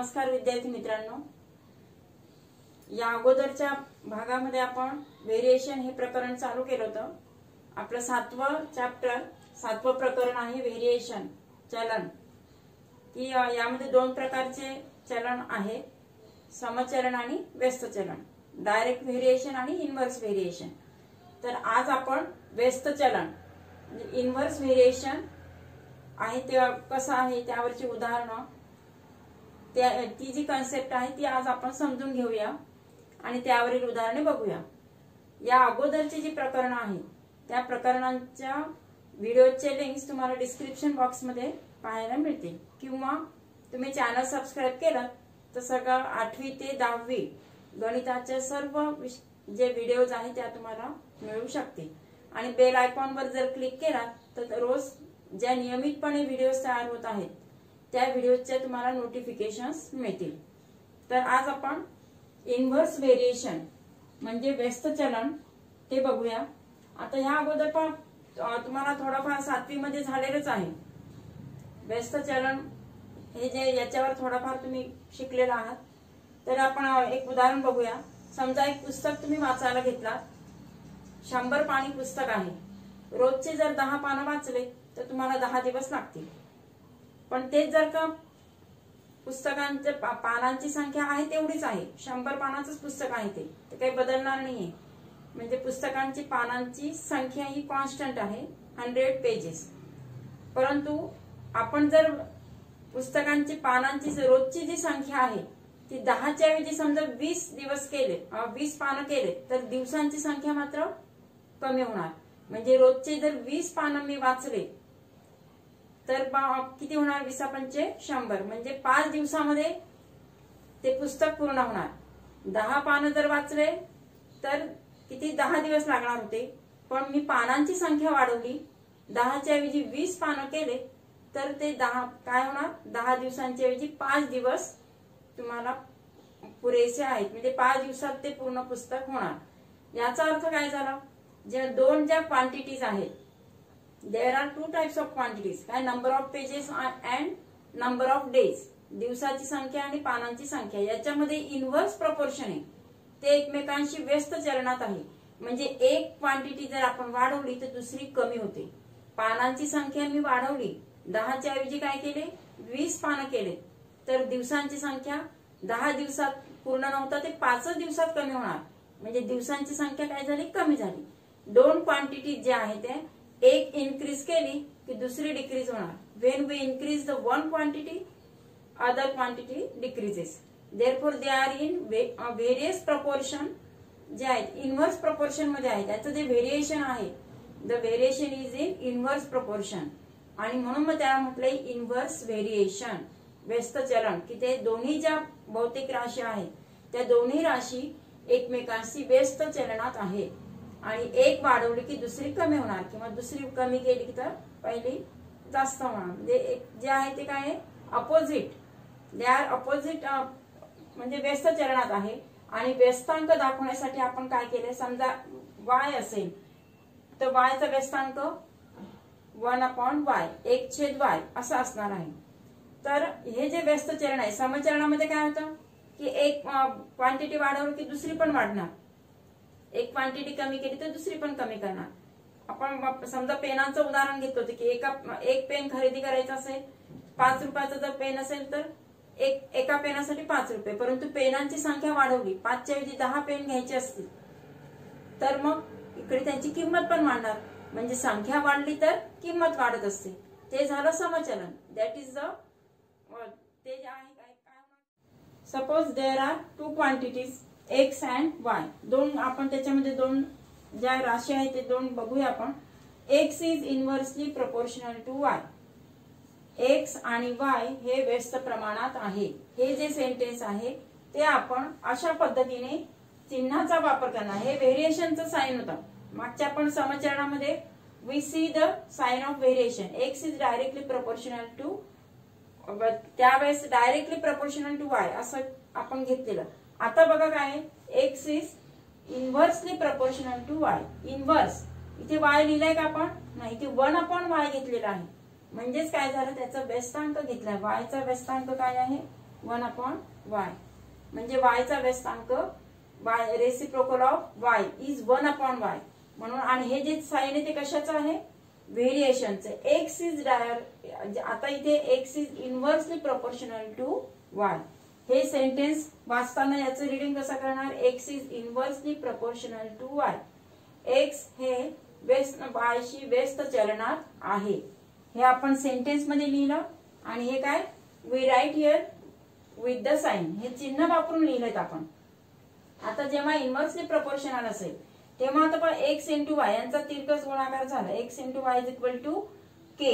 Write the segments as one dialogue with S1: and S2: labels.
S1: नमस्कार विद्यार्थी मित्रांनो, या अगोदरच्या भागामध्ये आपण व्हेरिएशन हे प्रकरण चालू केलं होतं। आपलं 7वं चॅप्टर 7वं प्रकरण आहे व्हेरिएशन, चलन। की यामध्ये दोन प्रकारचे चलन आहे, समचलन आणि व्यस्त चलन, डायरेक्ट व्हेरिएशन आणि इनव्हर्स व्हेरिएशन। तर आज आपण व्यस्त चलन म्हणजे इनव्हर्स व्हेरिएशन आहे ते कसं आहे त्यावरची उदाहरणं, ती जी कन्सेप्ट आहे ती आज आपण समजून घेऊया आणि त्यावरील उदाहरणे बघूया। या अगोदरची जी प्रकरण आहे त्या प्रकरणांच्या व्हिडिओचे लिंक्स तुम्हाला डिस्क्रिप्शन बॉक्स मध्ये पाहायला मिळतील, किंवा तुम्ही चॅनल सबस्क्राइब केलं तर सगळं 8वी ते 10वी गणिताचे सर्व जे व्हिडिओज आहेत त्या तुम्हाला मिळू शकतील। आणि बेल आयकॉनवर जर क्लिक केला तर रोज ज्या नियमितपणे व्हिडिओज तयार होत आहेत त्या व्हिडिओचे तुम्हाला नोटिफिकेशन्स मिळतील। तर आज आपण इनव्हर्स व्हेरिएशन म्हणजे व्यस्त चलन ते बघूया। आता ह्या अगोदर पण तुम्हाला थोडंफार 7वी मध्ये झालेलंच आहे व्यस्त चलन हे जे याच्यावर थोडंफार तुम्ही शिकलेला आहात। तर आपण एक उदाहरण बघूया। समजा एक पुस्तक तुम्ही वाचायला घेतला, 100 पानी पुस्तक आहे, रोजचे जर 10 पानं वाचले तर तुम्हाला 10 दिवस लागतील। पण तेच जर का पुस्तकांच्या पानांची संख्या आहे तेवढीच आहे, 100 पानाचंच पुस्तक आहे ते काही बदलणार नाहीये। म्हणजे पुस्तकांची पानांची संख्या ही कॉन्स्टंट आहे 100 पेजेस। परंतु आपण जर पुस्तकांची पानांची रोजची जी संख्या आहे ती 10च्या ऐवजी समजा 20 दिवस केले, 20 पानं केले तर दिवसांची संख्या मात्र कमी होणार। म्हणजे रोजचे जर 20 पानं मी वाचले तर किती होणार, 20×5 = 100, म्हणजे 5 दिवसामध्ये ते पुस्तक पूर्ण होणार। 10 पानं जर वाचले तर किती 10 दिवस लागणार होते, पण मी पानांची संख्या वाढवली, 10च्या ऐवजी 20 पानं केले तर ते 10 काय होणार, 10 दिवसांच्या ऐवजी 5 दिवस तुम्हाला पुरेसे आहेत। म्हणजे 5 दिवसात ते पूर्ण पुस्तक होणार। याचा अर्थ काय झाला, ज्या क्वांटिटीज आहेत, there are 2 types of quantities, काय number of pages and number of days, दिवसाची संख्या आणि पानांची संख्या, याच्यामध्ये इनव्हर्स प्रपोर्शन आहे, ते एकमेकांशी व्यस्त चलनात आहे। म्हणजे एक क्वांटिटी जर आपण वाढवली तर दुसरी कमी होते। पानांची संख्या मी वाढवली, 10च्या ऐवजी काय केले, 20 पानं केले, तर दिवसांची संख्या 10 दिवसात पूर्ण नव्हता ते 5 दिवसात कमी होणार। म्हणजे दिवसांची संख्या काय झाली, कमी झाली। दोन क्वांटिटी जे आहे ते एक इन्क्रीज केली की दुसरी डिक्रीज होणार। When we increase the one quantity other quantity decreases, therefore they are in various proportion, जे आहेत इनव्हर्स प्रपोर्शन मध्ये आहे। त्याचं जे व्हेरिएशन आहे, the variation is in inverse proportion, आणि म्हणून मग त्याला म्हटलंय इनव्हर्स व्हेरिएशन, व्यस्त चलन। की ते दोन्ही ज्या भौतिक राशी आहेत त्या दोन्ही राशी एकमेकांशी व्यस्त चलनात आहे, आणि एक वाढवली की दुसरी कमी होणार, किंवा दुसरी कमी केली तर पहिली जास्त होणार। म्हणजे जे आहे ते काय आहे, अपोजिट, दे आर अपोजिट, म्हणजे व्यस्त चलनात आहे। आणि व्यस्तांक दाखवण्यासाठी आपण काय केले, समजा y असेल तर y चा व्यस्तांक 1/y, 1/y असं असणार आहे। तर हे जे व्यस्त चलन आहे, समचलनामध्ये काय होतं की एक क्वांटिटी वाढवली की दुसरी पण वाढणार, एक क्वांटिटी कमी केली तर दुसरी पण कमी करणार। आपण समजा पेनांचं उदाहरण घेतो की एक पेन खरेदी करायचा असेल, 5 रुपयाचा जर पेन असेल तर एका पेनासाठी 5 रुपये, परंतु पेनांची संख्या वाढवली, 5च्या ऐवजी 10 पेन घ्यायचे असतील तर मग इकडे त्यांची किंमत पण वाढणार। म्हणजे संख्या वाढली तर किंमत वाढत असते, ते झालं समचलन। दॅट इज द ते जे आहे काय, suppose there are 2 quantities X and Y, दोन आपण त्याच्यामध्ये दोन ज्या राशी आहेत ते दोन बघूया आपण। X is inversely proportional to Y, X आणि वाय हे व्यस्त प्रमाणात आहे। हे जे सेंटेन्स आहे ते आपण अशा पद्धतीने चिन्हाचा वापर करणार। हे व्हेरिएशनचं साइन होतं, मागच्या आपण समचलनामध्ये we see the sign of variation, x is directly proportional to, त्यावेळेस डायरेक्टली प्रपोर्शनल टू वाय असं आपण घेतलेलं। आता बघा काय, x is inversely proportional to y, inverse इथे वाय लिहिलाय का आपण, नाही, इथे 1/y घेतलेला आहे। म्हणजेच काय झालं, त्याचा व्यस्तांक घेतलाय, वायचा व्यस्तांक काय आहे 1/y म्हणजे y चा व्यस्तांक y reciprocal of y is 1/y म्हणून. आणि हे जे साइन आहे ते कशाचं आहे, व्हेरिएशनचे. x इज आता इथे x is inversely proportional to y. हे सेंटेन्स वाचताना याचं रीडिंग कसं करणार, x is inversely proportional to y. x हे y शी व्यस्त चलनात आहे. हे आपण सेंटेन्स मध्ये लिहिलं. आणि हे काय, we write here with the sign, हे चिन्ह वापरून लिहिलेत आपण. आता जेव्हा इनव्हर्सली प्रोपोर्शनल असेल तेव्हा आता x इंटू वाय यांचा तिरकस गुणाकार झाला. x into Y is equal to k.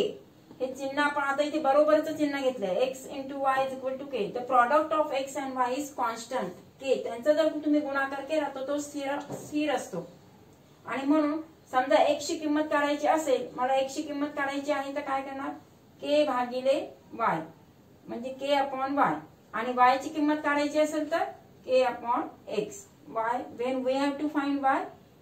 S1: हे चिन्ह आपण आता इथे बरोबरच चिन्ह घेतलंय. x into Y is equal to k. The product of x and y is constant k. त्यांचा जर तुम्ही गुणाकार केला तर तो स्थिर असतो. आणि म्हणून समजा x ची किंमत काढायची असेल, मला x ची किंमत काढायची आहे तर काय करणार, k भागिले y म्हणजे k अपॉन y. आणि y ची किंमत काढायची असेल तर k upon x. y when we have to find y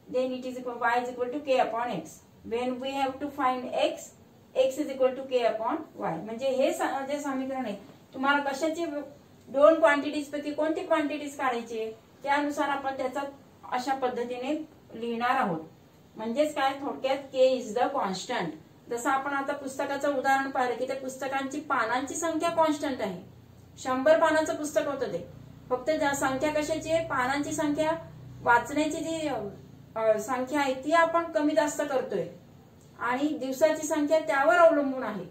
S1: then it is equal y is equal to k upon x. when we have to find x is equal to k upon y. म्हणजे हे जे समीकरण आहे तुम्हाला कशाची दोन quantities पैकी कोणती क्वांटिटीज काढायची त्यानुसार आपण त्याचा अशा पद्धतीने लिहिणार आहोत. म्हणजेच काय, थोडक्यात k इज द कॉन्स्टंट. जसं आपण आता पुस्तकाचं उदाहरण पाहिलं की त्या पुस्तकांची पानांची संख्या कॉन्स्टंट आहे. 100 पानाचं पुस्तक होतं ते. फक्त संख्या कशाची आहे, पानांची संख्या, वाचण्याची जी संख्या आहे ती आपण कमी जास्त करतोय आणि दिवसाची संख्या त्यावर अवलंबून आहे.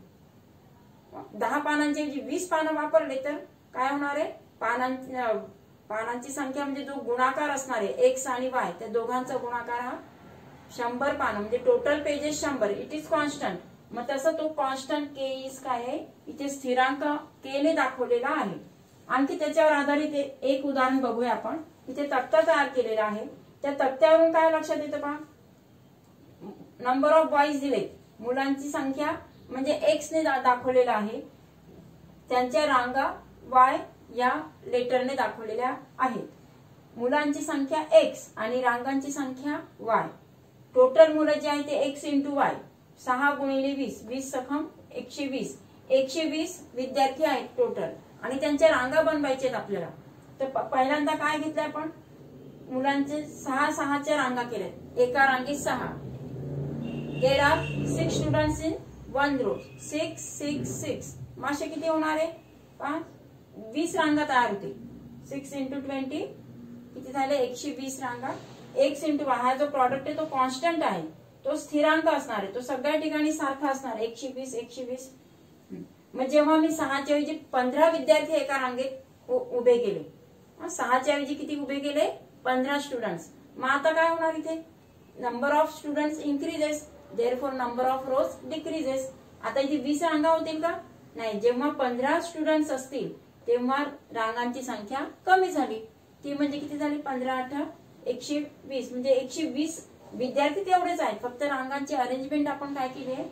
S1: 10 पानांची 20 पानं वापरले तर काय होणार आहे, पानांची संख्या म्हणजे जो गुणाकार असणार आहे x आणि y त्या दोघांचा गुणाकार हा 100 पानं म्हणजे total pages 100. It is constant. मग तसं तो कॉन्स्टंट k इज काय आहे, इथे स्थिरांक k ने दाखवलेला आहे. आणखी त्याच्यावर आधारित एक उदाहरण बघूया आपण. इथे तक्ता तयार केलेला आहे. त्या तक्त्यावरून काय लक्षात येतं पहा, नंबर ऑफ बॉईज दिले, मुलांची संख्या म्हणजे x ने दाखवलेला आहे. त्यांच्या रांगा y या लेटरने दाखवलेल्या आहेत. मुलांची संख्या x आणि रांगांची संख्या y. टोटल मुलं जे आहे ते x इंटू y. 6 गुणिले 20, 20 सखम 120. 120 विद्यार्थी आहेत टोटल आणि त्यांच्या रांगा बनवायच्या आहेत आपल्याला. तर पहिल्यांदा काय घेतलंय आपण, मुलांचे 6च्या रांगा केल्यात. एका रांगेत 6. There are 6 students in 1 row. 6 6 6 मासे किती होणार आहे, 20 रांगा तयार होतील. 6 इंटू 20 किती झाले, 120 रांगा. x इंटू y हा जो प्रॉडक्ट आहे तो कॉन्स्टंट आहे, तो स्थिरांक असणार आहे, तो सगळ्या ठिकाणी सारखा असणार आहे. 120 120. मग जेव्हा मी 6च्या ऐवजी 15 विद्यार्थी एका रांगेत उभे केले, 6च्या ऐवजी किती उभे केले, 15 स्टुडंट्स. मग आता काय होणार, इथे number of students increases, therefore number of rose decreases. आता इथे 20 रांगा होतील का, नाही. जेव्हा 15 स्टुडंट्स असतील तेव्हा रांगांची संख्या कमी झाली. ती म्हणजे किती झाली, 15 8 120 म्हणजे 120 विद्यार्थी तेवढेच आहेत. फक्त रांगांची अरेंजमेंट आपण काय केली आहे,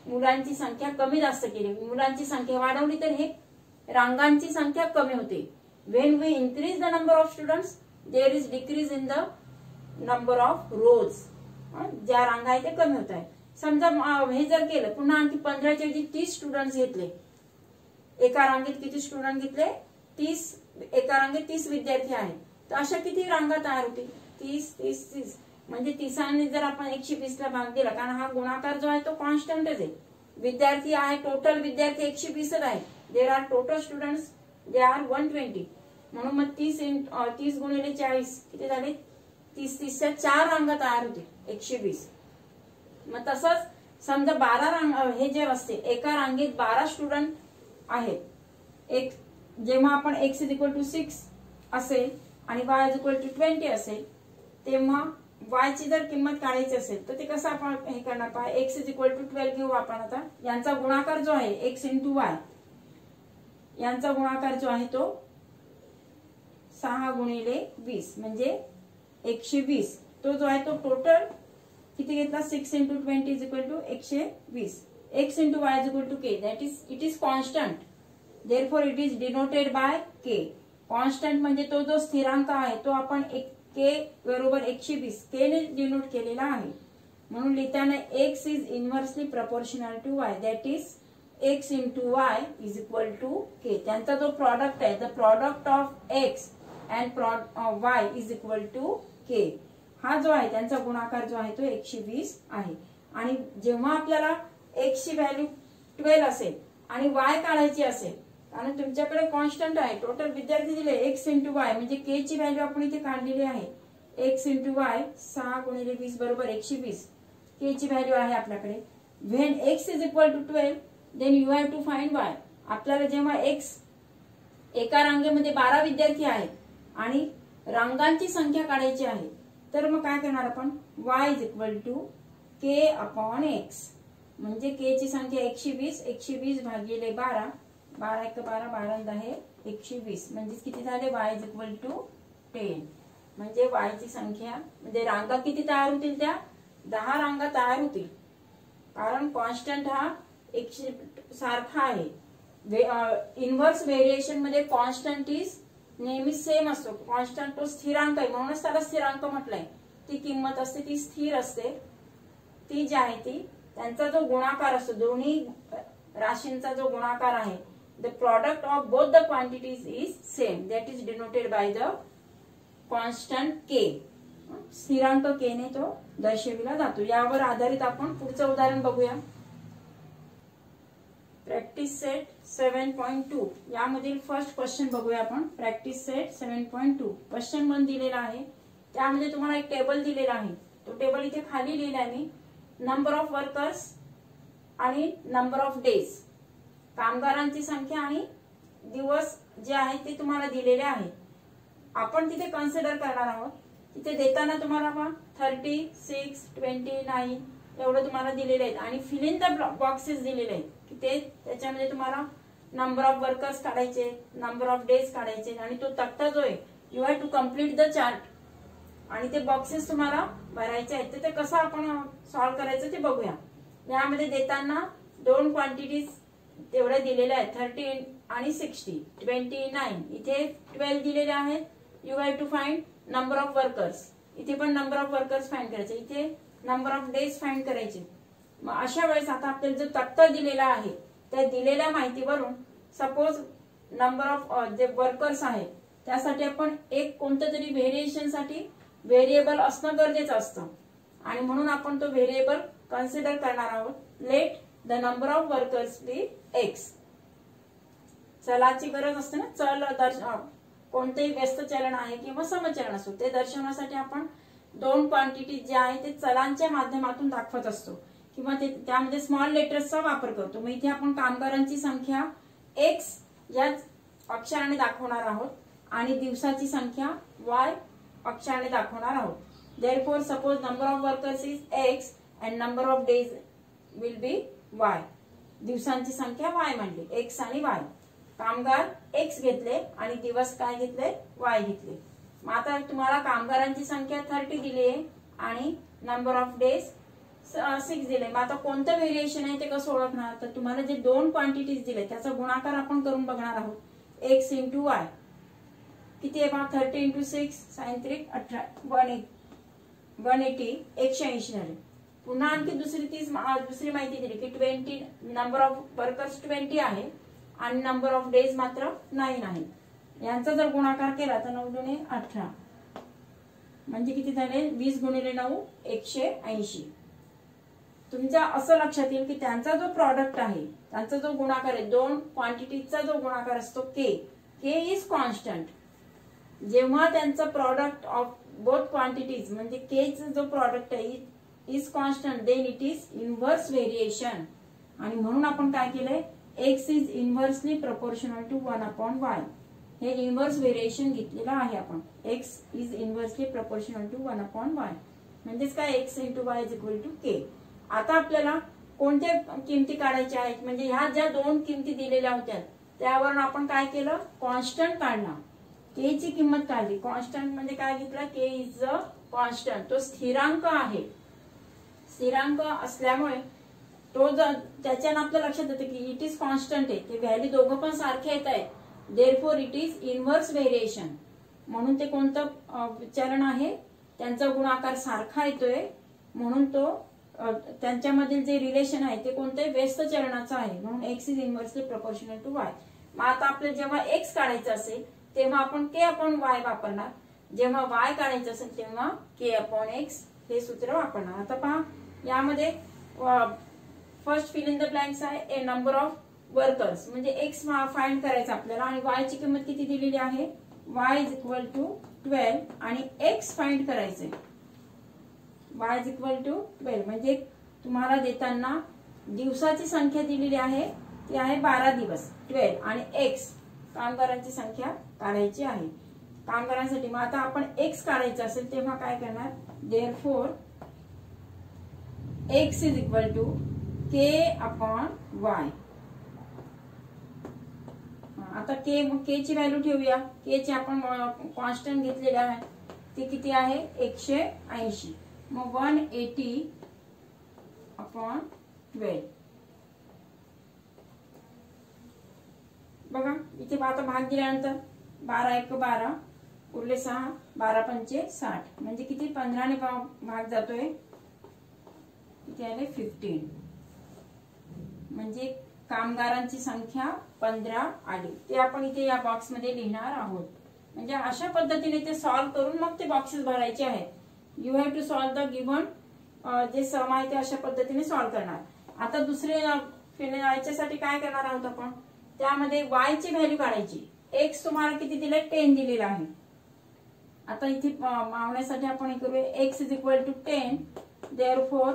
S1: मुलांची संख्या कमी जास्त केली. मुलांची संख्या वाढवली तर हे रांगांची संख्या कमी होते. When we increase the number of students there is decrease in the number of rows. ज्या रांगा आहेत ते कमी होत आहे. समजा हे जर केलं पुन्हा आणखी 15च्या ऐवजी 30 स्टुडंट्स घेतले. एका रांगेत किती स्टुडंट घेतले, 30. एका रांगेत 30 विद्यार्थी आहेत. तर अशा किती रांगा तयार होतील, 30 30 30. म्हणजे 30 जर आपण 120 ला भाग दिला, कारण हा गुणाकार जो आहे तो कॉन्स्टंटच आहे. विद्यार्थी आहे, टोटल विद्यार्थी 120 आहेत. There are total students they are 120. म्हणून मग 30 गुणिले 40 किती झाले, 30च्या 4 रांगा तयार होतील 120. मग तसंच समजा 12 रांगा हे जे असते, एका रांगेत 12 स्टुडंट आहेत. एक जेव्हा आपण x इज इक्वल टू 6 असेल आणि y इज इक्वल टू 20 असेल, तेव्हा y ची जर किंमत काढायची असेल तर ते कसं आपण हे करणार पहा. x इज इक्वल टू 12 घेऊ आपण. आता यांचा गुणाकार जो आहे x इंटू y, यांचा गुणाकार जो आहे तो 6 गुणिले 20 म्हणजे 120. तो जो आहे तो टोटल किती घेतला, 6 into 20 is equal to 120. x into y is equal to k. That is it is constant. Therefore it is denoted by k. Constant म्हणजे तो जो स्थिरांक आहे तो आपण k बरोबर 120 k ने डिनोट केलेला आहे. म्हणून लिहिताना x is inversely proportional to y. That is x into Y is equal to k. त्यांचा जो प्रॉडक्ट आहे, the product of x and y is equal to k. हा जो आहे त्यांचा गुणाकार जो आहे तो 120 आहे. आणि जेव्हा आपल्याला x ची व्हॅल्यू 12 असेल आणि y काढायची असेल, कारण तुमच्याकडे कॉन्स्टंट आहे, टोटल विद्यार्थी दिले x इंटू वाय, म्हणजे k ची व्हॅल्यू आपण इथे काढलेली आहे. x इंटू वाय 6 गुणिले 20 बरोबर 120 k ची व्हॅल्यू आहे आपल्याकडे. When x is equal to 12 then you have to find y. आपल्याला जेव्हा x एका रांगेमध्ये 12 विद्यार्थी आहेत आणि रांगांची संख्या काढायची आहे, तर मग काय करणार आपण, y is equal to k upon x. म्हणजे k ची संख्या 120, 120 भागिले 12, 12 1 12, 12 10 120, म्हणजे किती झाले, y इज इक्वल टू 10. म्हणजे y ची संख्या म्हणजे रांगा किती तयार होतील, त्या 10 रांगा तयार होतील. कारण कॉन्स्टंट हा 100 सारखा आहे. इनव्हर्स व्हेरिएशन मध्ये कॉन्स्टंट इज नेहमी सेम असतो. कॉन्स्टंट तो स्थिरांक आहे, म्हणूनच त्याला स्थिरांक म्हटलंय. ती किंमत असते ती स्थिर असते. ती जी आहे ती त्यांचा जो गुणाकार असतो, दोन्ही राशींचा जो गुणाकार आहे, the product of both the quantities is same, that is denoted by the constant k. स्थिरांक के ने तो दर्शविला जातो. यावर आधारित आपण पुढचं उदाहरण बघूया. प्रॅक्टिस सेट 7.2 यामधील फर्स्ट क्वेश्चन बघूया आपण. प्रॅक्टिस सेट 7.2 क्वेश्चन 1 दिलेला आहे. त्यामध्ये तुम्हाला एक टेबल दिलेला आहे. तो टेबल इथे खाली लिहिला मी. नंबर ऑफ वर्कर्स आणि नंबर ऑफ डेज, कामगारांची संख्या आणि दिवस जे आहे ते तुम्हाला दिलेले आहे. आपण तिथे कन्सिडर करणार आहोत. तिथे देताना तुम्हाला 36, 29 एवढं तुम्हाला दिलेले आहेत आणि फिल इन द बॉक्सेस दिलेले आहेत की ते त्याच्यामध्ये तुम्हाला नंबर ऑफ वर्कर्स काढायचे, नंबर ऑफ डेज काढायचे आणि तो तक्ता जो आहे you have to complete the chart आणि ते बॉक्सेस तुम्हाला भरायचे आहेत. ते कसं आपण सॉल्व्ह करायचं ते बघूया. यामध्ये देताना दोन क्वांटिटीज तेवढ्या दिलेल्या आहेत, 30 आणि 60, 29. इथे 12 दिलेले आहेत. You have to find number of workers. इथे पण नंबर ऑफ वर्कर्स फाइंड करायचे, इथे नंबर ऑफ डेज फाइंड करायचे. मग अशा वेळेस आता आपल्याला जो तक्ता दिलेला आहे त्या दिलेल्या माहितीवरून सपोज नंबर ऑफ जे वर्कर्स आहे त्यासाठी आपण एक कोणत्या तरी व्हेरिएशन साठी व्हेरिएबल असणं गरजेचं असतं आणि म्हणून आपण तो व्हेरिएबल कन्सिडर करणार आहोत. Let the number of workers be x. चलाची गरज असते ना, चल कोणतेही व्यस्त चलन आहे किंवा समचलन असो ते दर्शवण्यासाठी आपण दोन क्वांटिटी जे आहे ते चलांच्या माध्यमातून दाखवत असतो किंवा ते त्यामध्ये स्मॉल लेटर्सचा वापर करतो. मग इथे आपण कामगारांची संख्या एक्स या अक्षराने दाखवणार आहोत आणि दिवसाची संख्या वाय अक्षराने दाखवणार आहोत. Therefore suppose number of workers is x and number of days will be Y. दिवसांची संख्या वाय म्हणली, एक्स आणि वाय. कामगार एक्स घेतले आणि दिवस काय घेतले, वाय घेतले. मग आता तुम्हाला कामगारांची संख्या 30 दिली आहे आणि नंबर ऑफ डेज 6 दिले. मग आता कोणतं व्हेरिएशन आहे ते कसं ओळखणार, तर तुम्हाला जे दोन क्वांटिटीज दिले त्याचा गुणाकार आपण करून बघणार आहोत. एक्स इंटू वाय किती आहे, 30 इंटू 6 सायंत्रिक 18, 180 180 झाले. पुन्हा आणखी दुसरी माहिती दिली की 20 नंबर ऑफ वर्कर्स 20 आहे आणि नंबर ऑफ डेज मात्र 9 आहे. यांचा जर गुणाकार केला तर 9 दुणे 18 म्हणजे किती झाले, 20 गुणिले 9 180. तुमच्या असं लक्षात येईल की त्यांचा जो प्रॉडक्ट आहे त्यांचा जो गुणाकार आहे, दोन क्वांटिटीचा जो गुणाकार असतो के इज कॉन्स्टंट. जेव्हा त्यांचा प्रॉडक्ट ऑफ बोथ क्वांटिटीज म्हणजे के चा जो प्रॉडक्ट आहे is constant then it is inverse variation. आणि म्हणून आपण काय केलंय, x is inversely proportional to 1/y. हे इनव्हर्स व्हेरिएशन घेतलेलं आहे आपण. X is inversely proportional to 1/y म्हणजेच काय, x into Y is equal to k. आता आपल्याला कोणत्या किमती काढायच्या आहेत, म्हणजे ह्या ज्या दोन किमती दिलेल्या होत्या त्यावरून आपण काय केलं, कॉन्स्टंट काढला. के ची किंमत काढली. कॉन्स्टंट म्हणजे काय घेतला, के इज अ कॉन्स्टंट. तो स्थिरांक आहे. स्थिरांक असल्यामुळे तो जर त्याच्यानं आपल्या लक्षात येतं की इट इज कॉन्स्टंट आहे, ते व्हॅल्यू दोघं पण सारखे येत आहेत. Therefore it is inverse variation. म्हणून ते कोणतं चलन आहे, त्यांचा गुणाकार सारखा येतोय म्हणून तो त्यांच्यामधील जे रिलेशन आहे ते कोणते व्यस्त चलनाचं आहे, म्हणून X is inversely proportional to Y. मग आता आपल्याला जेव्हा एक्स काढायचं असेल तेव्हा आपण के अपॉन वाय वापरणार, जेव्हा वाय काढायचं असेल तेव्हा के अपॉन एक्स हे सूत्र वापरणार. आता पहा यामध्ये first fill in the blanks आहे ए नंबर ऑफ वर्कर्स, म्हणजे एक्स फाइंड करायचं आपल्याला आणि वाय ची किंमत किती दिलेली आहे, वाय इज इक्वल टू 12 आणि एक्स फाइंड करायचंय, वाय इज इक्वल टू 12. म्हणजे तुम्हाला देताना दिवसाची संख्या दिलेली आहे ती आहे 12 दिवस 12 आणि एक्स कामगारांची संख्या काढायची आहे कामगारांसाठी. मग आता आपण एक्स काढायचं असेल तेव्हा काय करणार, therefore x is equal to K upon Y. आता के ची व्हॅल्यू ठेवूया, के ची आपण कॉन्स्टंट घेतलेले आहे ते किती आहे 180. मग 180 अपॉन 12. बघा इथे आता भाग दिल्यानंतर 12 1 12 उरले 6, 12 पंचे 60, म्हणजे किती 15 ने भाग जातोय, किती आले 15. म्हणजे कामगारांची संख्या 15 आली. ते आपण इथे या बॉक्स मध्ये लिहिणार आहोत. म्हणजे अशा पद्धतीने ते सॉल्व्ह करून मग ते बॉक्सेस भरायचे आहेत. You have to solve the given जे सम आहे ते अशा पद्धतीने सॉल्व्ह करणार. आता दुसरे याच्यासाठी काय करणार आहोत आपण, त्यामध्ये वाय ची व्हॅल्यू काढायची. एक्स तुम्हाला किती दिले 10 दिलेला आहे. आता इथे मावण्यासाठी आपण हे करूया, X is equal to 10, therefore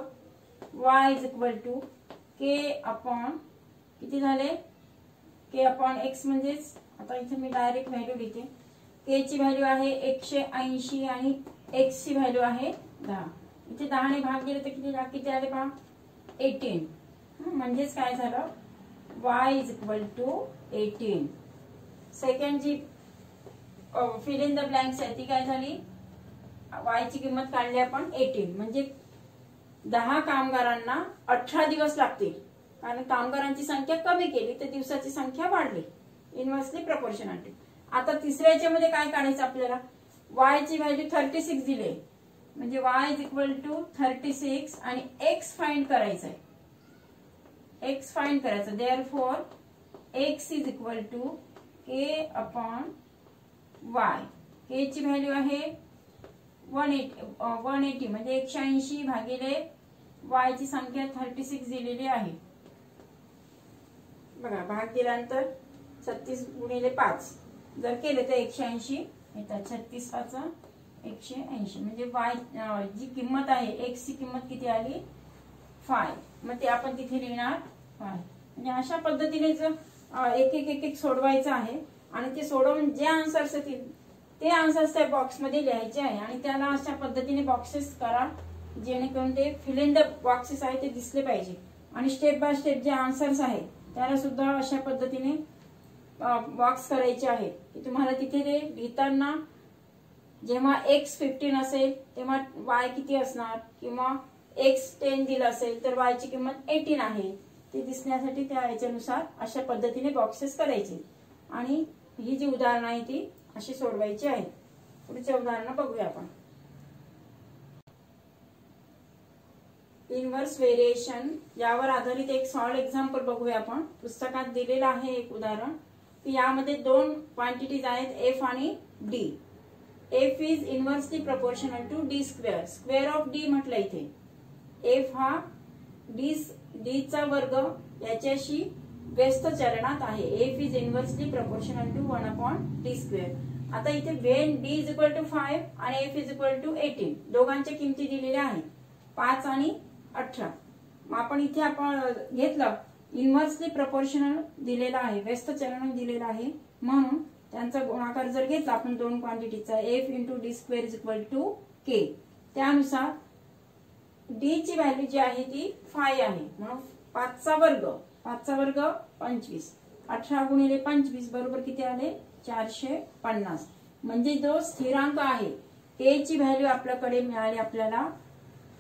S1: Y is equal to K upon किती झाले, के अपॉन एक्स. म्हणजेच आता इथे मी डायरेक्ट व्हॅल्यू लिहिते. के ची व्हॅल्यू आहे 180 आणि एक्स ची व्हॅल्यू आहे 10. इथे 10 ने भाग दिले तर किती आले पहा 18. म्हणजेच काय झालं, Y is equal to 18. Second जी फिल इन द ब्लँक्स आहे ती काय झाली, वाय ची किंमत काढली आपण 18. म्हणजे 10 कामगारांना 18 दिवस लागतील, कारण कामगारांची संख्या कमी केली तर दिवसाची संख्या वाढली, इन्व्हर्सली प्रोपोर्शनल. आता तिसऱ्या याच्यामध्ये काय काढायचं आपल्याला, वाय ची व्हॅल्यू 36 दिली, म्हणजे वाय इज इक्वल टू 36 आणि एक्स फाइंड करायचंय. एक्स फाइंड करायचं, therefore x is equal to K upon y. K ची व्हॅल्यू आहे 180 म्हणजे 180 भागिले वाय ची संख्या 36 दिलेली आहे. बघा भाग दिल्यानंतर 36 गुणिले 5 जर केले तर 180 येतात. 36 5 180 म्हणजे वाय जी किंमत आहे एक्स ची किंमत किती आली 5. मग ते आपण तिथे लिहिणार 5. म्हणजे अशा पद्धतीने एक एक सोडवायचं आहे आणि ते सोडवून जे आन्सर्स येतील ते आन्सर्स त्या बॉक्स मध्ये लिहायचे आहे आणि त्याला अशा पद्धतीने बॉक्सेस करा जेणेकरून ते फिल इन द बॉक्सेस आहे ते दिसले पाहिजे. आणि स्टेप बाय स्टेप जे आन्सर्स आहे त्याला सुद्धा अशा पद्धतीने बॉक्स करायचे आहे की तुम्हाला तिथे ते लिहिताना जेव्हा एक्स 15 असेल तेव्हा वाय किती असणार, किंवा एक्स 10 दिलं असेल तर वाय ची किंमत 18 आहे ते दिसण्यासाठी त्या याच्यानुसार अशा पद्धतीने बॉक्सेस करायचे. आणि ही जी उदाहरणं आहे ती अशी सोडवायची आहेत. पुढचे उदाहरण बघूया आपण. इन्व्हर्स व्हेरिएशन यावर आधारित एक सॉल्ड एक्झाम्पल बघूया आपण. पुस्तकात दिलेलं आहे एक उदाहरण की यामध्ये 2 क्वांटिटीज आहेत एफ आणि D. F is inversely proportional to D square. Square of D म्हटलं इथे. एफ हा डी चा वर्ग याच्याशी व्यस्त चलनात आहे. F is inversely proportional to 1/d square. आता इथे when D is equal to 5 आणि एफ इज इक्वल टू 18 दोघांच्या किमती दिलेल्या आहेत 5 आणि 18. मग आपण इथे आपण घेतलं इन्व्हर्सली प्रोपोर्शनल दिलेला आहे, व्यस्त चलन दिलेलं आहे, म्हणून त्यांचा गुणाकार जर घेतला आपण 2 क्वांटिटीचा F into d square is equal to k, त्यानुसार डी ची व्हॅल्यू जी आहे ती 5 आहे म्हणून 5 चा वर्ग 25. 18 गुणिले 25 बरोबर किती आले 450. म्हणजे जो स्थिरांक आहे के ची व्हॅल्यू आपल्याकडे मिळाली आपल्याला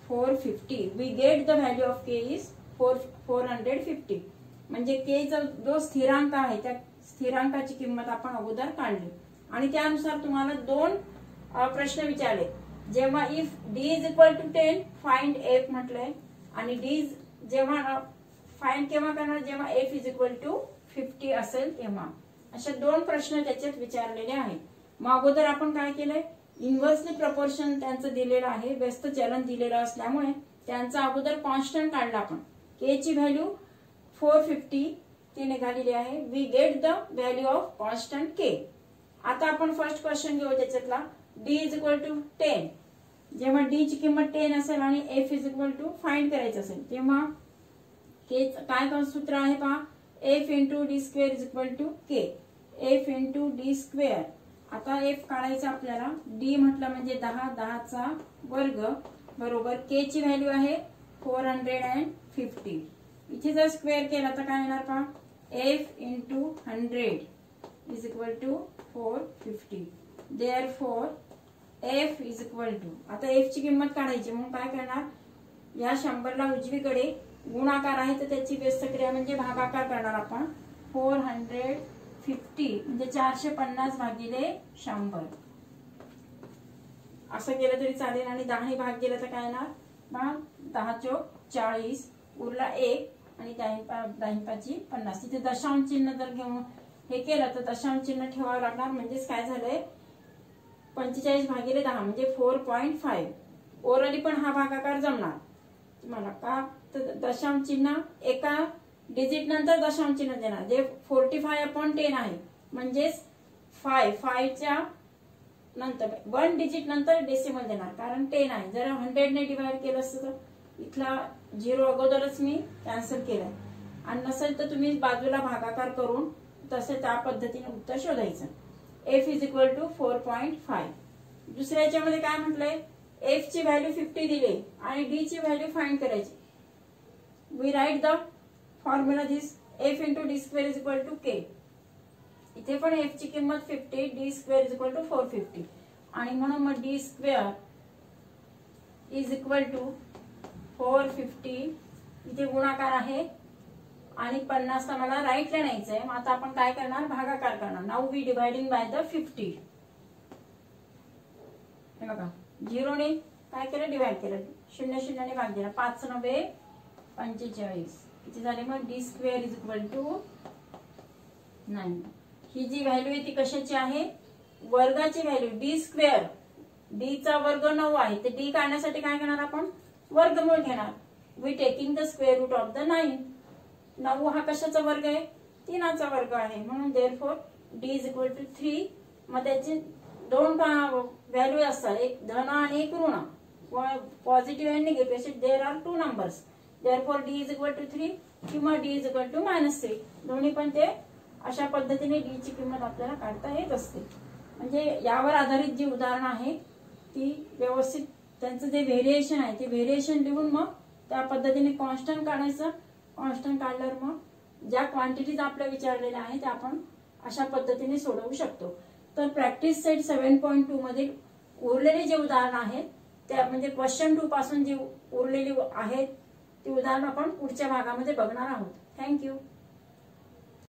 S1: 450. We get the value of K is 450. म्हणजे के जो स्थिरांक आहे त्या स्थिरांकाची किंमत आपण अगोदर काढली आणि त्यानुसार तुम्हाला 2 प्रश्न विचारले. जेव्हा if D is equal to 10 find F म्हटलंय आणि डी जेव्हा फाइंड केव्हा करणार, जेव्हा एफ इज इक्वल टू 50 असेल तेव्हा. अशा 2 प्रश्न त्याच्यात विचारलेले आहेत. मग अगोदर आपण काय केलंय, इन्व्हर्सली प्रपोर्शन त्यांचं दिलेलं आहे, व्यस्त चलन दिलेलं असल्यामुळे त्यांचा अगोदर कॉन्स्टंट काढला आपण. के ची व्हॅल्यू 450 ती निघालेली आहे. We get the value of constant k. आता आपण फर्स्ट क्वेश्चन घेऊ त्याच्यातला. D is equal to 10. जेव्हा डी ची किंमत 10 असेल आणि F is equal to find करायचं असेल तेव्हा के काय सूत्र आहे पहा, F into d square is equal to k. F into d square. आता एफ काढायचं आपल्याला. डी म्हटलं म्हणजे 10, 10चा वर्ग बरोबर के ची व्हॅल्यू आहे 450. इथे जर स्क्वेअर केला तर काय येणार पहा, F into 100 is equal to 450. Therefore F is equal to, आता एफ ची किंमत काढायची म्हणून काय करणार, या 100ला उजवीकडे गुणाकार आहे तर त्याची व्यस्त क्रिया म्हणजे भागाकार करणार आपण. 450 म्हणजे 450 भागिले 100 असं केलं तरी चालेल. आणि 10 भाग गेला तर काय येणार, 10 चोक 40 उरला 1 आणि 10 पाची 50. तिथे दशांश चिन्ह जर घेऊन हे केलं तर दशांश चिन्ह ठेवावं लागणार. म्हणजेच काय झालंय 45 भागिले 10 म्हणजे 4.5. ओरली पण हा भागाकार जमणार तुम्हाला का, तर दशांश चिन्ह एका डिजिट नंतर दशांश चिन्ह देणार. जे 45/10 आहे म्हणजेच 5 च्या नंतर 1 डिजिट नंतर डेसिमल देणार कारण 10 आहे. जर 100 ने डिवाइड केलं असतं तर इथला 0 अगोदरच मी कॅन्सल केलाय. आणि नसेल तर तुम्ही बाजूला भागाकार करून तसे त्या पद्धतीने उत्तर शोधायचं. F is equal to 4.5. दुसऱ्या याच्यामध्ये काय म्हटलंय, एफ ची व्हॅल्यू 50 दिली आणि डी ची व्हॅल्यू फाइंड करायची. We write the formula this, F into d square is equal to k. इथे पण एफ ची किंमत 50, d square is equal to 450 आणि म्हणून मग D square is equal to 450. इथे गुणाकार आहे आणि 50 मला राईटला न्यायचंय. मग आता आपण काय करणार, भागाकार करणार. Now we dividing by the 50. हे बघा 0 ने काय केलं, डिवाइड केलं. 0 ने भाग दिला. 5 × 9 = 45. किती झाले मग, D square is equal to 9. ही जी व्हॅल्यू आहे ती कशाची आहे, वर्गाची व्हॅल्यू. डी स्क्वेअर, डी चा वर्ग 9 आहे तर डी काढण्यासाठी काय करणार आपण, वर्गमूळ घेणार. We taking the square root of the 9. 9 हा कशाचा वर्ग आहे, 3चा वर्ग आहे. म्हणून therefore D is equal to 3. मग त्याची 2 व्हॅल्यू असतात, एक धन आणि एक ऋण. पॉझिटिव्ह आणि निगेटिव्ह असे there are 2 numbers. Therefore D is equal to 3 किंवा डी इज इक्वल टू -3. दोन्ही पण ते अशा पद्धतीने डी ची किंमत आपल्याला काढता येत असते. म्हणजे यावर आधारित जी उदाहरणं आहे ती व्यवस्थित त्यांचं जे व्हेरिएशन आहे ते व्हेरिएशन लिहून मग त्या पद्धतीने कॉन्स्टंट काढायचं. कॉन्स्टंट काढल्यावर मग ज्या क्वांटिटीज आपल्या विचारलेल्या आहेत त्या आपण अशा पद्धतीने सोडवू शकतो. तर प्रॅक्टिस सेट 7.2 मध्ये उरलेले जे उदाहरण आहेत त्या म्हणजे क्वेश्चन 2 पासून जी उरलेली आहेत ती उदाहरण आपण पुढच्या भागामध्ये बघणार आहोत. थँक्यू.